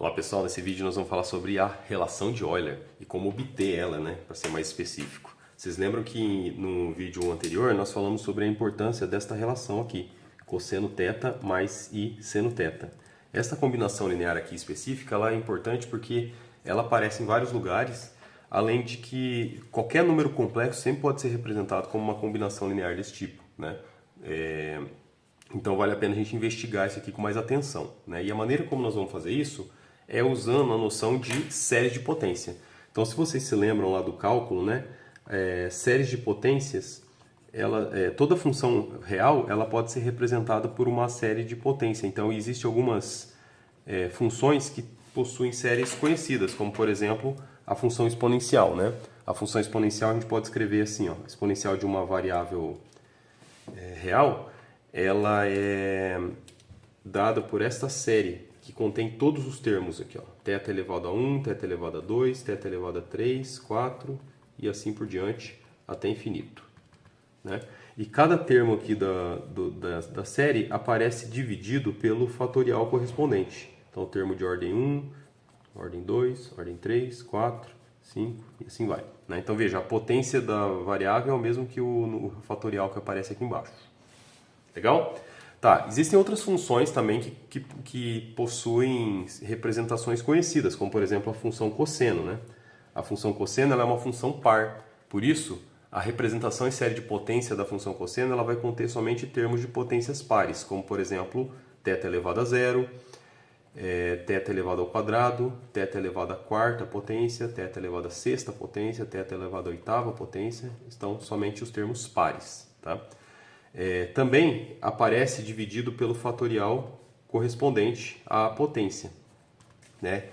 Olá pessoal, nesse vídeo nós vamos falar sobre a relação de Euler e como obter ela, né, para ser mais específico. Vocês lembram que no vídeo anterior nós falamos sobre a importância desta relação aqui, cosseno θ mais i seno θ. Esta combinação linear aqui específica ela é importante porque ela aparece em vários lugares, além de que qualquer número complexo sempre pode ser representado como uma combinação linear desse tipo, né? Então vale a pena a gente investigar isso aqui com mais atenção, né? E a maneira como nós vamos fazer isso é usando a noção de séries de potência. Então, se vocês se lembram lá do cálculo, né? Séries de potências, toda função real ela pode ser representada por uma série de potência. Então, existem algumas funções que possuem séries conhecidas, como por exemplo a função exponencial, né? A função exponencial a gente pode escrever assim, ó, exponencial de uma variável real, ela é dada por esta série que contém todos os termos aqui, ó, θ elevado a 1, θ elevado a 2, θ elevado a 3, 4 e assim por diante até infinito, né? E cada termo aqui da série aparece dividido pelo fatorial correspondente. Então, o termo de ordem 1, ordem 2, ordem 3, 4, 5 e assim vai, né? Então, veja, a potência da variável é o mesmo que o fatorial que aparece aqui embaixo. Legal? Tá, existem outras funções também que possuem representações conhecidas, como por exemplo a função cosseno, né? A função cosseno ela é uma função par, por isso a representação em série de potência da função cosseno ela vai conter somente termos de potências pares, como por exemplo θ elevado a zero, θ elevado ao quadrado, θ elevado à quarta potência, θ elevado à sexta potência, θ elevado à oitava potência, estão somente os termos pares, tá? Também aparece dividido pelo fatorial correspondente à potência, né?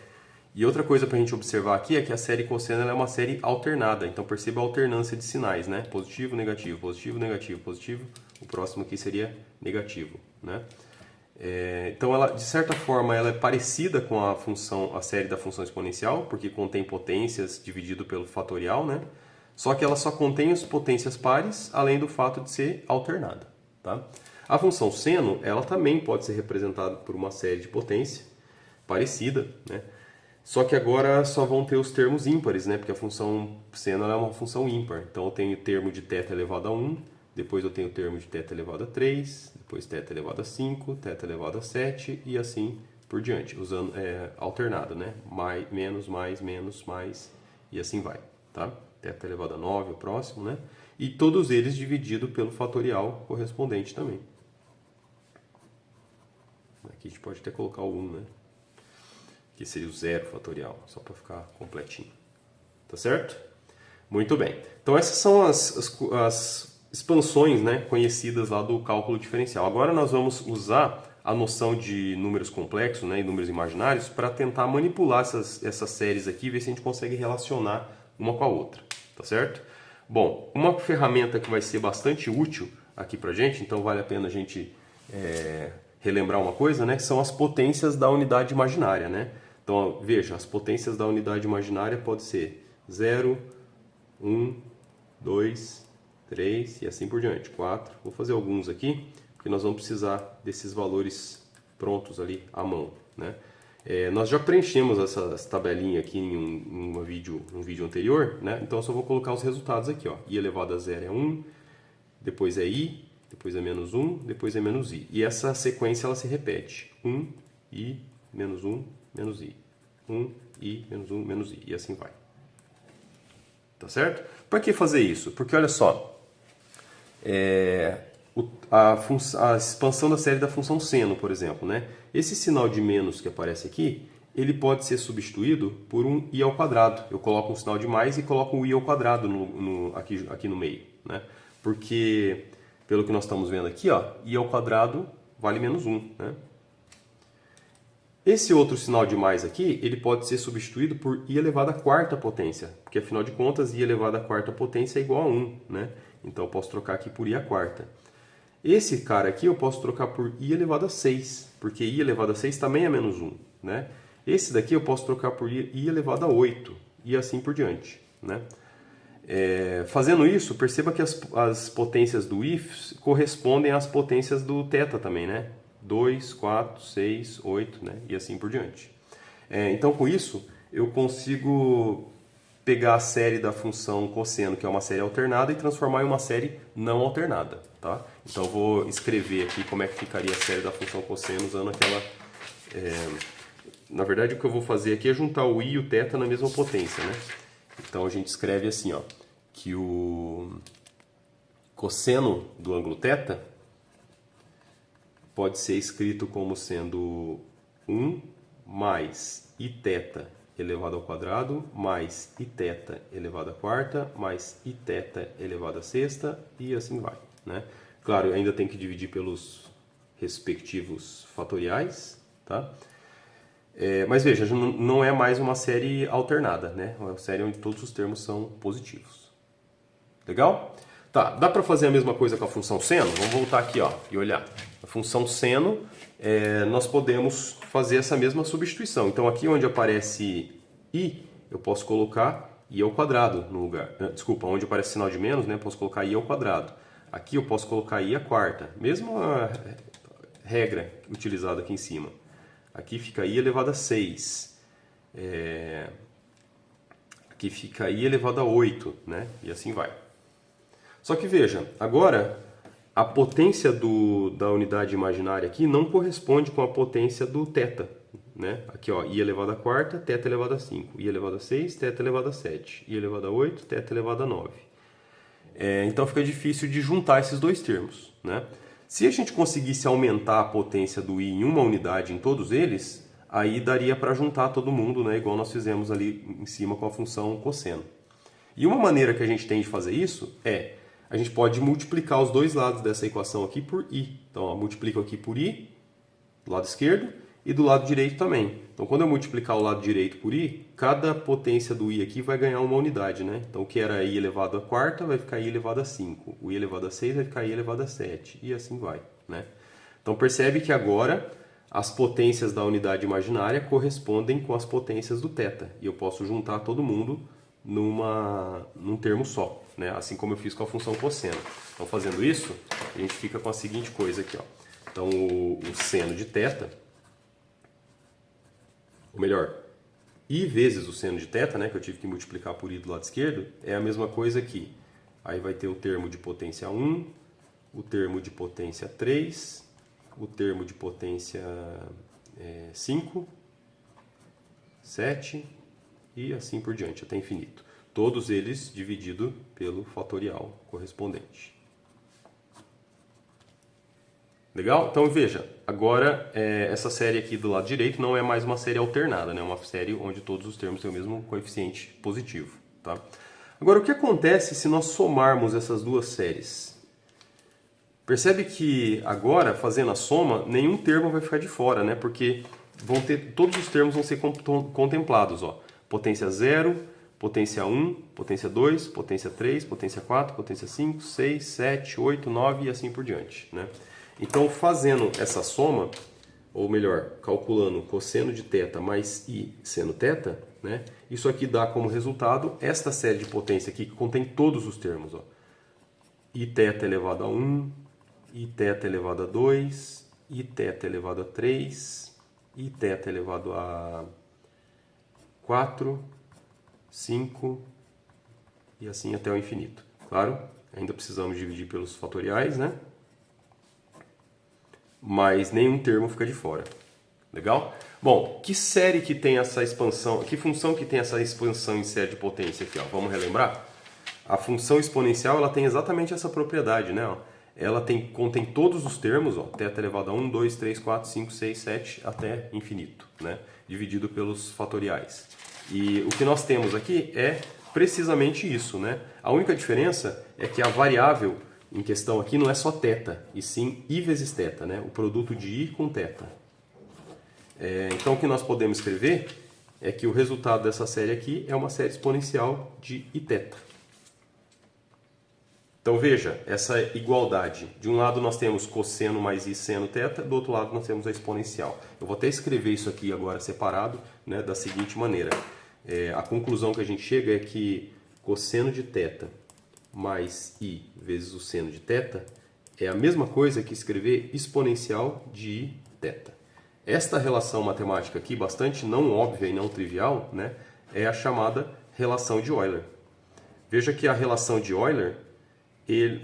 E outra coisa para a gente observar aqui é que a série cosseno ela é uma série alternada, então perceba a alternância de sinais, né? Positivo, negativo, positivo, negativo, positivo. O próximo aqui seria negativo, né? Então, ela, de certa forma, ela é parecida com a série da função exponencial, porque contém potências dividido pelo fatorial, né? Só que ela só contém as potências pares, além do fato de ser alternada, tá? A função seno, ela também pode ser representada por uma série de potência parecida, né? Só que agora só vão ter os termos ímpares, né? Porque a função seno é uma função ímpar. Então eu tenho o termo de θ elevado a 1, depois eu tenho o termo de θ elevado a 3, depois θ elevado a 5, θ elevado a 7 e assim por diante, usando alternado, né? Mais, menos, mais e assim vai, tá? Θ elevado a 9, o próximo, né? E todos eles dividido pelo fatorial correspondente também. Aqui a gente pode até colocar o 1, né? Que seria o zero fatorial, só para ficar completinho. Tá certo? Muito bem. Então essas são as expansões, né, conhecidas lá do cálculo diferencial. Agora nós vamos usar a noção de números complexos, né, e números imaginários para tentar manipular essas séries aqui e ver se a gente consegue relacionar uma com a outra. Tá certo? Bom, uma ferramenta que vai ser bastante útil aqui pra gente, então vale a pena a gente relembrar uma coisa, né? Que são as potências da unidade imaginária, né? Então, veja, as potências da unidade imaginária podem ser 0, 1, 2, 3 e assim por diante, 4. Vou fazer alguns aqui, porque nós vamos precisar desses valores prontos ali à mão, né? Nós já preenchemos essa tabelinha aqui em um vídeo anterior, né? Então eu só vou colocar os resultados aqui, ó. I elevado a zero é 1, depois é I, depois é menos 1, depois é menos I. E essa sequência ela se repete. 1, I, menos 1, menos I. 1, I, menos 1, menos I. E assim vai. Tá certo? Para que fazer isso? Porque olha só, a expansão da série da função seno, por exemplo, né? Esse sinal de menos que aparece aqui, ele pode ser substituído por um i ao quadrado. Eu coloco um sinal de mais e coloco um i ao quadrado aqui no meio, né? Porque, pelo que nós estamos vendo aqui, ó, i ao quadrado vale menos 1, né? Esse outro sinal de mais aqui, ele pode ser substituído por i elevado à quarta potência, porque afinal de contas, i elevado à quarta potência é igual a 1, né? Então eu posso trocar aqui por i à quarta. Esse cara aqui eu posso trocar por i elevado a 6, porque i elevado a 6 também é menos 1, né? Esse daqui eu posso trocar por i elevado a 8 e assim por diante, né? Fazendo isso, perceba que as potências do i correspondem às potências do θ também, né? 2, 4, 6, 8, né? E assim por diante. Então, com isso, eu consigo pegar a série da função cosseno, que é uma série alternada, e transformar em uma série não alternada, tá? Então, eu vou escrever aqui como é que ficaria a série da função cosseno usando aquela... Na verdade, o que eu vou fazer aqui é juntar o i e o θ na mesma potência, né? Então, a gente escreve assim, ó, que o cosseno do ângulo θ pode ser escrito como sendo 1 mais iθ elevado ao quadrado mais iθ elevado à quarta mais iθ elevado à sexta e assim vai, né? Claro, ainda tem que dividir pelos respectivos fatoriais, tá? Mas veja, não é mais uma série alternada, né? É uma série onde todos os termos são positivos. Legal? Tá, dá para fazer a mesma coisa com a função seno? Vamos voltar aqui, ó, e olhar. A função seno, nós podemos fazer essa mesma substituição. Então, aqui onde aparece i, eu posso colocar i ao quadrado no lugar. Desculpa, onde aparece sinal de menos, né? Eu posso colocar i ao quadrado. Aqui eu posso colocar i à quarta. Mesma regra utilizada aqui em cima. Aqui fica i elevado a 6. Aqui fica i elevado a 8, né? E assim vai. Só que veja, agora a potência da unidade imaginária aqui não corresponde com a potência do θ, né? Aqui, ó, i elevado a quarta, θ elevado a 5, i elevado a 6, θ elevado a 7, i elevado a 8, θ elevado a 9. Então fica difícil de juntar esses dois termos, né? Se a gente conseguisse aumentar a potência do i em uma unidade em todos eles, aí daria para juntar todo mundo, né? Igual nós fizemos ali em cima com a função cosseno. E uma maneira que a gente tem de fazer isso é, a gente pode multiplicar os dois lados dessa equação aqui por i. Então, ó, multiplico aqui por i, do lado esquerdo, e do lado direito também. Então, quando eu multiplicar o lado direito por i, cada potência do i aqui vai ganhar uma unidade, né? Então, o que era i elevado a quarta vai ficar i elevado a 5. O i elevado a 6 vai ficar i elevado a 7. E assim vai, né? Então, percebe que agora as potências da unidade imaginária correspondem com as potências do θ. E eu posso juntar todo mundo num termo só, né? Assim como eu fiz com a função cosseno. Então, fazendo isso, a gente fica com a seguinte coisa aqui, ó. Então, o seno de θ, ou melhor, i vezes o seno de θ, né, que eu tive que multiplicar por i do lado esquerdo, é a mesma coisa aqui. Aí vai ter o termo de potência 1, o termo de potência 3, o termo de potência 5, 7 e assim por diante, até infinito. Todos eles dividido pelo fatorial correspondente. Legal? Então veja, agora essa série aqui do lado direito não é mais uma série alternada, né? É uma série onde todos os termos têm o mesmo coeficiente positivo. Tá? Agora, o que acontece se nós somarmos essas duas séries? Percebe que agora, fazendo a soma, nenhum termo vai ficar de fora, né? Porque todos os termos vão ser contemplados. Ó. Potência 0, potência 1, potência 2, potência 3, potência 4, potência 5, 6, 7, 8, 9 e assim por diante, né? Então, fazendo essa soma, ou melhor, calculando cosseno de θ mais i seno θ, né, isso aqui dá como resultado esta série de potência aqui, que contém todos os termos. Ó. Iθ elevado a 1, Iθ elevado a 2, Iθ elevado a 3, Iθ elevado a 4, 5 e assim até o infinito. Claro, ainda precisamos dividir pelos fatoriais, né? Mas nenhum termo fica de fora. Legal? Bom, que série que tem essa expansão, que função que tem essa expansão em série de potência aqui, ó? Vamos relembrar? A função exponencial, ela tem exatamente essa propriedade, né? Ela contém todos os termos, ó, θ elevado a 1, 2, 3, 4, 5, 6, 7 até infinito, né? Dividido pelos fatoriais. E o que nós temos aqui é precisamente isso, né? A única diferença é que a variável em questão aqui não é só θ, e sim i vezes θ, né? O produto de i com θ. Então o que nós podemos escrever é que o resultado dessa série aqui é uma série exponencial de iθ. Então veja, essa igualdade. De um lado nós temos cosseno mais i seno θ, do outro lado nós temos a exponencial. Eu vou até escrever isso aqui agora separado, né, da seguinte maneira. A conclusão que a gente chega é que cosseno de θ mais i vezes o seno de θ é a mesma coisa que escrever exponencial de i θ. Esta relação matemática aqui, bastante não óbvia e não trivial, né, é a chamada relação de Euler. Veja que a relação de Euler,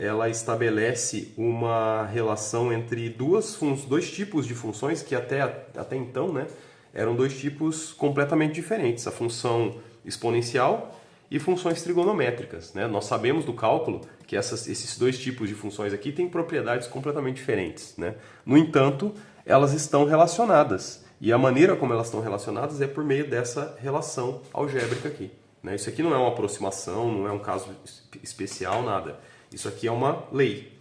ela estabelece uma relação entre dois tipos de funções que até então, né, eram dois tipos completamente diferentes, a função exponencial e funções trigonométricas, né? Nós sabemos do cálculo que esses dois tipos de funções aqui têm propriedades completamente diferentes, né? No entanto, elas estão relacionadas, e a maneira como elas estão relacionadas é por meio dessa relação algébrica aqui, né? Isso aqui não é uma aproximação, não é um caso especial, nada. Isso aqui é uma lei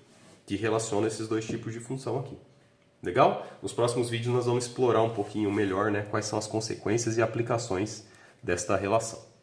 que relaciona esses dois tipos de função aqui. Legal? Nos próximos vídeos nós vamos explorar um pouquinho melhor, né, quais são as consequências e aplicações desta relação.